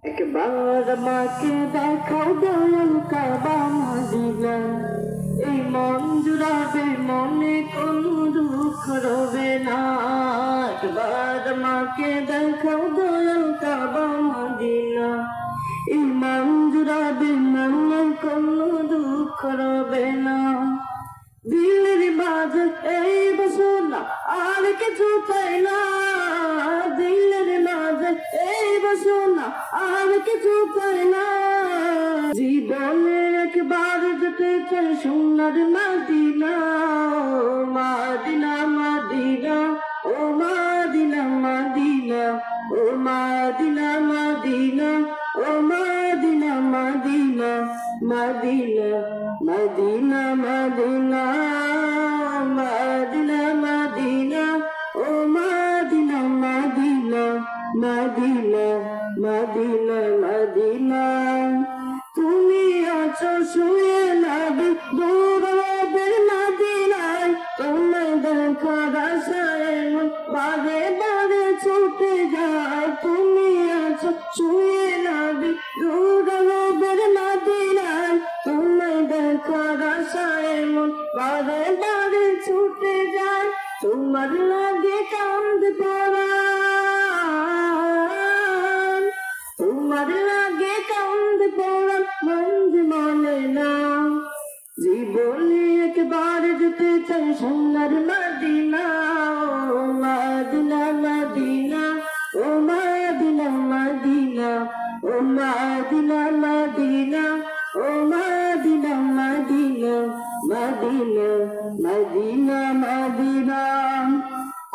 একবার আমাকে দেখাও দয়াল কাবা মদিনা, এই মন জুড়াবে, মনে কোনো দুঃখ রবে না। একবার আমাকে দেখাও দয়াল কাবা মদিনা, এই মন জুড়াবে, মনে কোনো দুঃখ রবে না। দিলের মাঝে এই বাসনা আর কিছু চাই না, দিলের মাঝে এই বাসনা আর কিছু চাই না। জীবনে একবার যেতে চাই সোনার মদিনা, মদিনা মদিনা, ও মদিনা মদিনা, ও মদিনা মদিনা, ও Medina Medina, Medina Medina Medina, Medina Medina, ও Medina Medina, Medina Medina Medina. তুমি আছো শুয়ে নবী দূরের মদিনায়, তোমায় দেখার আশায় মন বারে বারে ছুটে যায়। তুমি আছো শুয়ে নবী দূরের মদিনায়, তোমায় দেখার আশায় মন বারে বারে ছুটে যায়। তোমার লাগে কান্দে পরাণ, তোমার লাগে কান্দে পরাণ, মন যে মানে না। জীবনে একবার যেতে চাই সোনার মদিনা, ও মদিনা মদিনা, ও মদিনা মদিনা, ও মদিনা মদিনা, ও Medina Medina, Medina Medina Medina.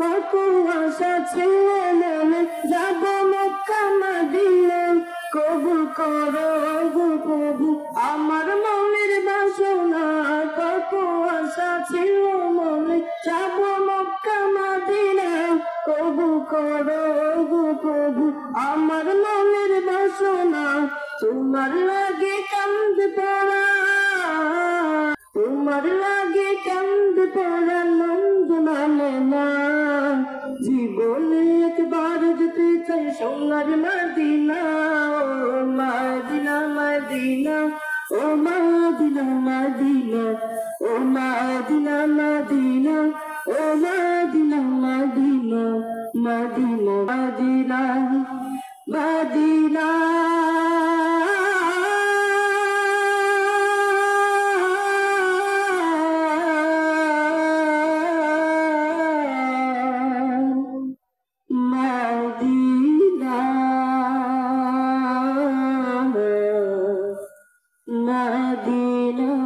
কত আশা ছিল মনে যাব মক্কা মদিনা, কবুল করো গো প্রভু আমার মনের বাসনা। কত আশা ছিল মনে যাব মক্কা মদিনা, কবুল করো গো প্রভু আমার মনের বাসনা। তোমার লাগে কান্দে পরাণ, তোমার লাগে কান্দে পরাণ, মন যে মানে না। জীবনে একবার যেতে চাই সোনার মদিনা, ও মদিনা মদিনা, ও মদিনা মদিনা, ও মদিনা মদিনা, ও Medina Medina, Medina Medina Medina. Medina Medina.